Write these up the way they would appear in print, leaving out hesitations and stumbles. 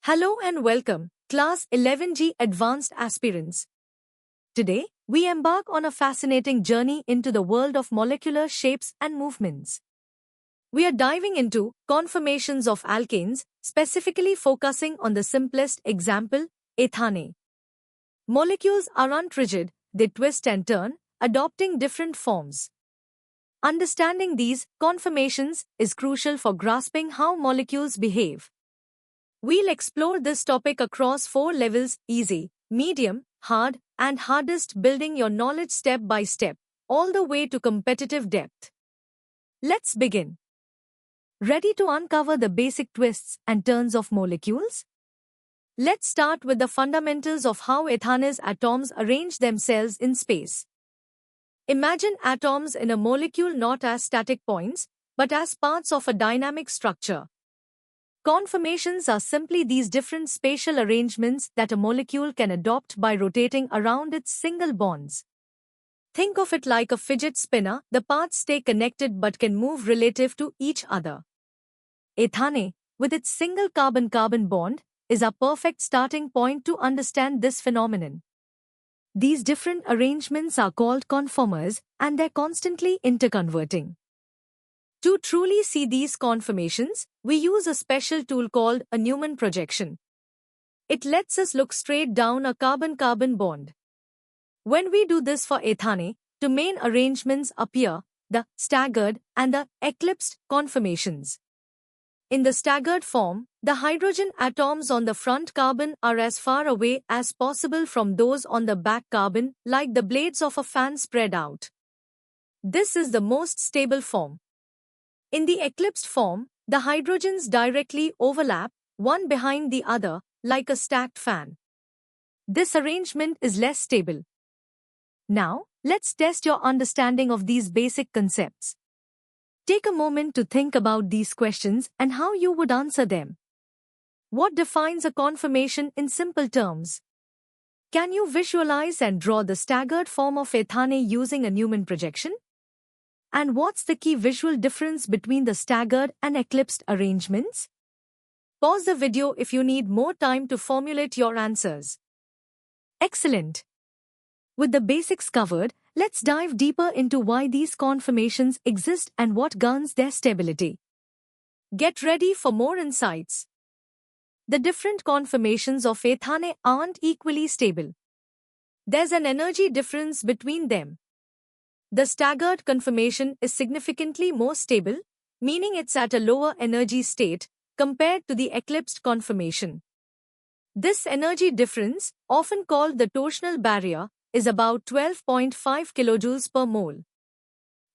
Hello and welcome, Class 11G Advanced Aspirants. Today, we embark on a fascinating journey into the world of molecular shapes and movements. We are diving into conformations of alkanes, specifically focusing on the simplest example, ethane. Molecules aren't rigid, they twist and turn, adopting different forms. Understanding these conformations is crucial for grasping how molecules behave. We'll explore this topic across 4 levels: easy, medium, hard, and hardest, building your knowledge step by step, all the way to competitive depth. Let's begin. Ready to uncover the basic twists and turns of molecules? Let's start with the fundamentals of how ethane's atoms arrange themselves in space. Imagine atoms in a molecule not as static points, but as parts of a dynamic structure. Conformations are simply these different spatial arrangements that a molecule can adopt by rotating around its single bonds. Think of it like a fidget spinner. The parts stay connected but can move relative to each other. Ethane, with its single carbon-carbon bond, is a perfect starting point to understand this phenomenon. These different arrangements are called conformers, and they're constantly interconverting. To truly see these conformations, we use a special tool called a Newman projection. It lets us look straight down a carbon-carbon bond. When we do this for ethane, two main arrangements appear: the staggered and the eclipsed conformations. In the staggered form, the hydrogen atoms on the front carbon are as far away as possible from those on the back carbon, like the blades of a fan spread out. This is the most stable form. In the eclipsed form, the hydrogens directly overlap, one behind the other, like a stacked fan. This arrangement is less stable. Now, let's test your understanding of these basic concepts. Take a moment to think about these questions and how you would answer them. What defines a conformation in simple terms? Can you visualize and draw the staggered form of ethane using a Newman projection? And what's the key visual difference between the staggered and eclipsed arrangements? Pause the video if you need more time to formulate your answers. Excellent! With the basics covered, let's dive deeper into why these conformations exist and what governs their stability. Get ready for more insights. The different conformations of ethane aren't equally stable. There's an energy difference between them. The staggered conformation is significantly more stable, meaning it's at a lower energy state compared to the eclipsed conformation. This energy difference, often called the torsional barrier, is about 12.5 kilojoules per mole.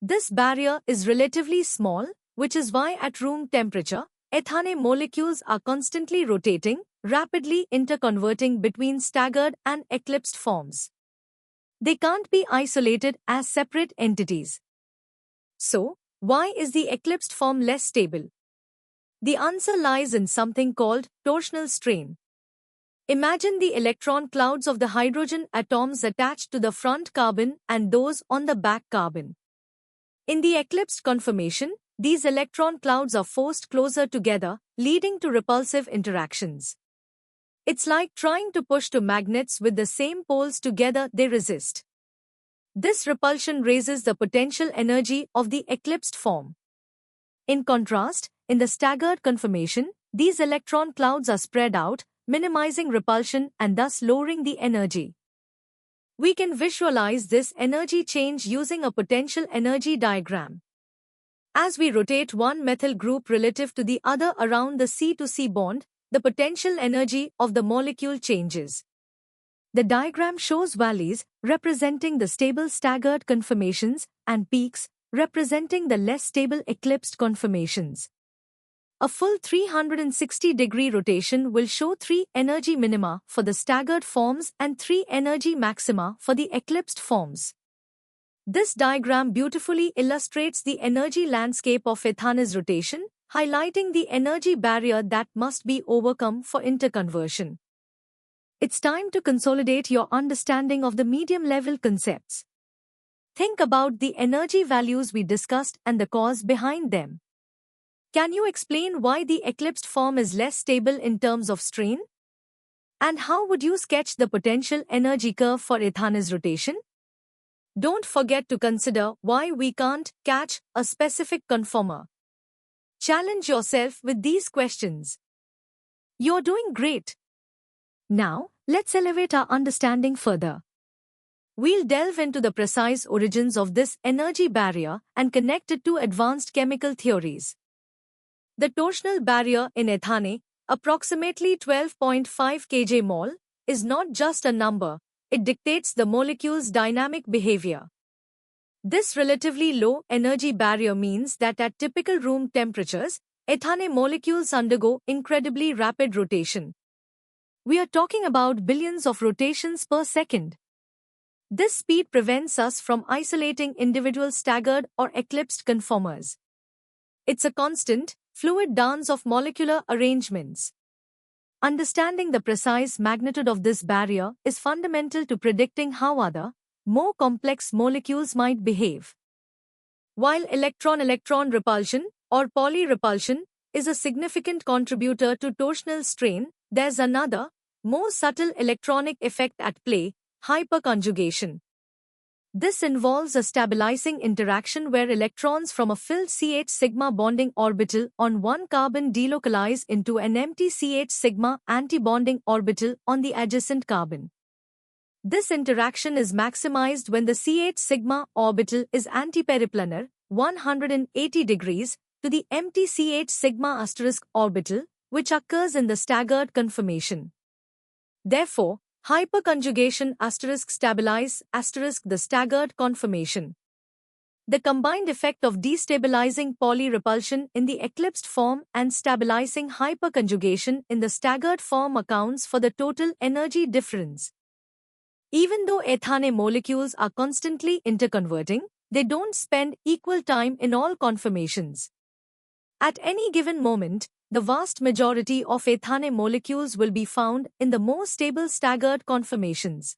This barrier is relatively small, which is why at room temperature, ethane molecules are constantly rotating, rapidly interconverting between staggered and eclipsed forms. They can't be isolated as separate entities. So, why is the eclipsed form less stable? The answer lies in something called torsional strain. Imagine the electron clouds of the hydrogen atoms attached to the front carbon and those on the back carbon. In the eclipsed conformation, these electron clouds are forced closer together, leading to repulsive interactions. It's like trying to push two magnets with the same poles together; they resist. This repulsion raises the potential energy of the eclipsed form. In contrast, in the staggered conformation, these electron clouds are spread out, minimizing repulsion and thus lowering the energy. We can visualize this energy change using a potential energy diagram. As we rotate one methyl group relative to the other around the C-to-C bond, the potential energy of the molecule changes. The diagram shows valleys, representing the stable staggered conformations, and peaks, representing the less stable eclipsed conformations. A full 360-degree rotation will show 3 energy minima for the staggered forms and 3 energy maxima for the eclipsed forms. This diagram beautifully illustrates the energy landscape of ethane's rotation, highlighting the energy barrier that must be overcome for interconversion. It's time to consolidate your understanding of the medium-level concepts. Think about the energy values we discussed and the cause behind them. Can you explain why the eclipsed form is less stable in terms of strain? And how would you sketch the potential energy curve for Ethane's rotation? Don't forget to consider why we can't catch a specific conformer. Challenge yourself with these questions. You're doing great. Now, let's elevate our understanding further. We'll delve into the precise origins of this energy barrier and connect it to advanced chemical theories. The torsional barrier in ethane, approximately 12.5 kJ/mol, is not just a number, it dictates the molecule's dynamic behavior. This relatively low energy barrier means that at typical room temperatures, ethane molecules undergo incredibly rapid rotation. We are talking about billions of rotations per second. This speed prevents us from isolating individual staggered or eclipsed conformers. It's a constant, fluid dance of molecular arrangements. Understanding the precise magnitude of this barrier is fundamental to predicting how other, more complex molecules might behave. While electron-electron repulsion, or polyrepulsion, is a significant contributor to torsional strain, there's another, more subtle electronic effect at play: hyperconjugation. This involves a stabilizing interaction where electrons from a filled CH sigma bonding orbital on one carbon delocalize into an empty CH sigma antibonding orbital on the adjacent carbon. This interaction is maximized when the CH sigma orbital is antiperiplanar, 180 degrees, to the empty CH sigma asterisk orbital, which occurs in the staggered conformation. Therefore, hyperconjugation stabilize the staggered conformation. The combined effect of destabilizing polyrepulsion in the eclipsed form and stabilizing hyperconjugation in the staggered form accounts for the total energy difference. Even though ethane molecules are constantly interconverting, they don't spend equal time in all conformations. At any given moment, the vast majority of ethane molecules will be found in the more stable staggered conformations.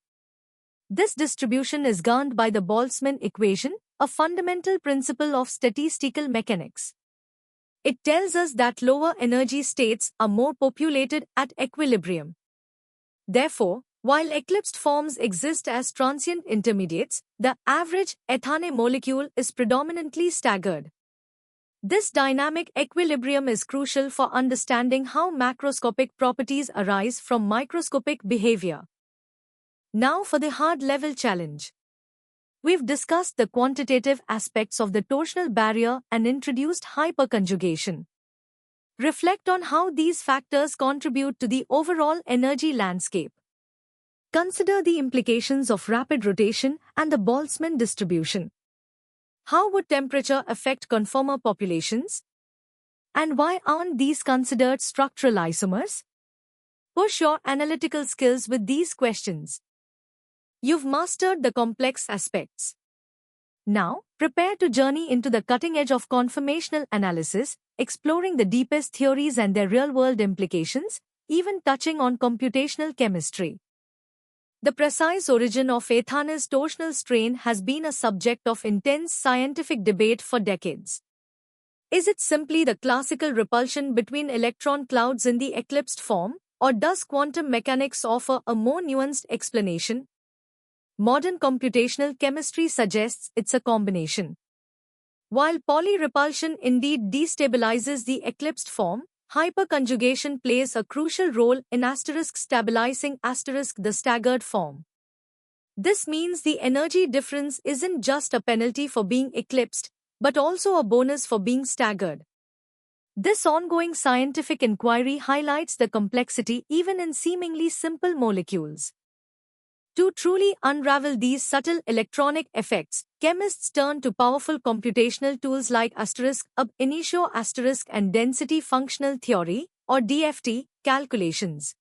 This distribution is governed by the Boltzmann equation, a fundamental principle of statistical mechanics. It tells us that lower energy states are more populated at equilibrium. Therefore, while eclipsed forms exist as transient intermediates, the average ethane molecule is predominantly staggered. This dynamic equilibrium is crucial for understanding how macroscopic properties arise from microscopic behavior. Now for the hard-level challenge. We've discussed the quantitative aspects of the torsional barrier and introduced hyperconjugation. Reflect on how these factors contribute to the overall energy landscape. Consider the implications of rapid rotation and the Boltzmann distribution. How would temperature affect conformer populations? And why aren't these considered structural isomers? Push your analytical skills with these questions. You've mastered the complex aspects. Now, prepare to journey into the cutting edge of conformational analysis, exploring the deepest theories and their real-world implications, even touching on computational chemistry. The precise origin of ethane's torsional strain has been a subject of intense scientific debate for decades. Is it simply the classical repulsion between electron clouds in the eclipsed form, or does quantum mechanics offer a more nuanced explanation? Modern computational chemistry suggests it's a combination. While polyrepulsion indeed destabilizes the eclipsed form, hyperconjugation plays a crucial role in stabilizing the staggered form. This means the energy difference isn't just a penalty for being eclipsed, but also a bonus for being staggered. This ongoing scientific inquiry highlights the complexity even in seemingly simple molecules. To truly unravel these subtle electronic effects, chemists turn to powerful computational tools like ab initio and density functional theory, or DFT, calculations.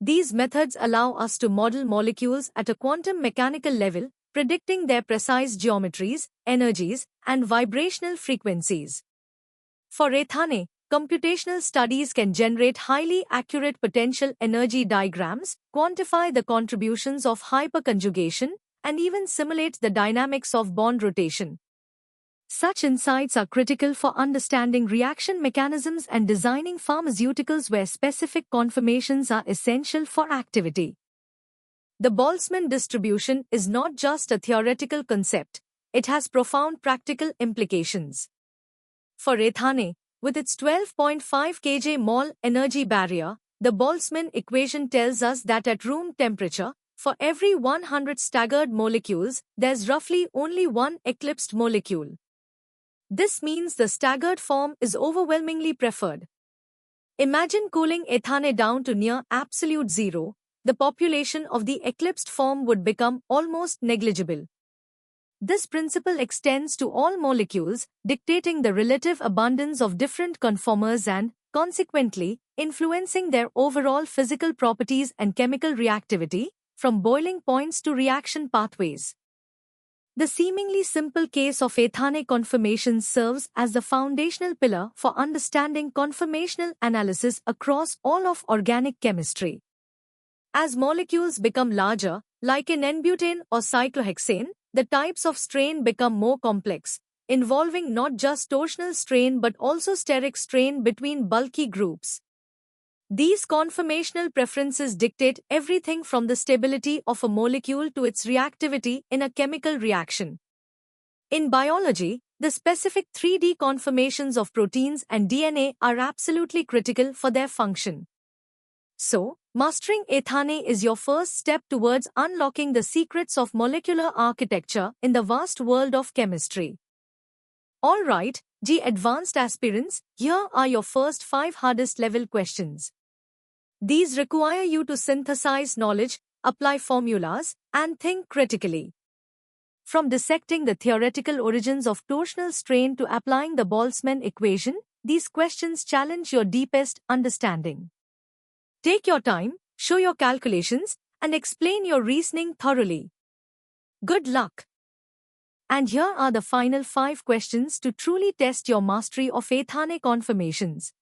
These methods allow us to model molecules at a quantum mechanical level, predicting their precise geometries, energies, and vibrational frequencies. For ethane, computational studies can generate highly accurate potential energy diagrams, quantify the contributions of hyperconjugation, and even simulate the dynamics of bond rotation. Such insights are critical for understanding reaction mechanisms and designing pharmaceuticals where specific conformations are essential for activity. The Boltzmann distribution is not just a theoretical concept, it has profound practical implications. For ethane, with its 12.5 kJ/mol energy barrier, the Boltzmann equation tells us that at room temperature, for every 100 staggered molecules, there's roughly only one eclipsed molecule. This means the staggered form is overwhelmingly preferred. Imagine cooling ethane down to near absolute zero. The population of the eclipsed form would become almost negligible. This principle extends to all molecules, dictating the relative abundance of different conformers and, consequently, influencing their overall physical properties and chemical reactivity, from boiling points to reaction pathways. The seemingly simple case of ethane conformations serves as the foundational pillar for understanding conformational analysis across all of organic chemistry. As molecules become larger, like in N-butane or cyclohexane, the types of strain become more complex, involving not just torsional strain but also steric strain between bulky groups. These conformational preferences dictate everything from the stability of a molecule to its reactivity in a chemical reaction. In biology, the specific 3D conformations of proteins and DNA are absolutely critical for their function. So, mastering ethane is your first step towards unlocking the secrets of molecular architecture in the vast world of chemistry. Alright, advanced aspirants, here are your first 5 hardest level questions. These require you to synthesize knowledge, apply formulas, and think critically. From dissecting the theoretical origins of torsional strain to applying the Boltzmann equation, these questions challenge your deepest understanding. Take your time, show your calculations, and explain your reasoning thoroughly. Good luck! And here are the final 5 questions to truly test your mastery of ethane conformations.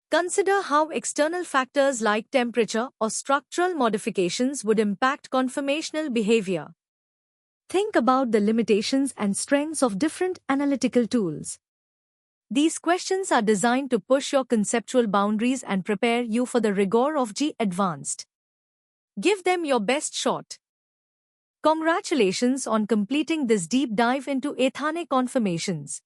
Consider how external factors like temperature or structural modifications would impact conformational behavior. Think about the limitations and strengths of different analytical tools. These questions are designed to push your conceptual boundaries and prepare you for the rigor of Advanced. Give them your best shot. Congratulations on completing this deep dive into ethane conformations.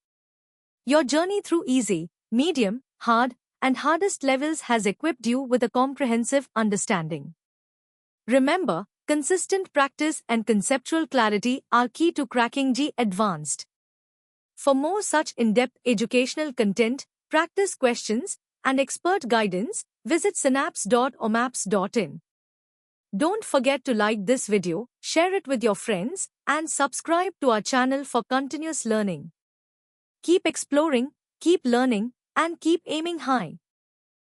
Your journey through easy, medium, hard, and hardest levels has equipped you with a comprehensive understanding. Remember, consistent practice and conceptual clarity are key to cracking Advanced. For more such in-depth educational content, practice questions, and expert guidance, visit synapse.omaps.in. Don't forget to like this video, share it with your friends, and subscribe to our channel for continuous learning. Keep exploring, keep learning, and keep aiming high.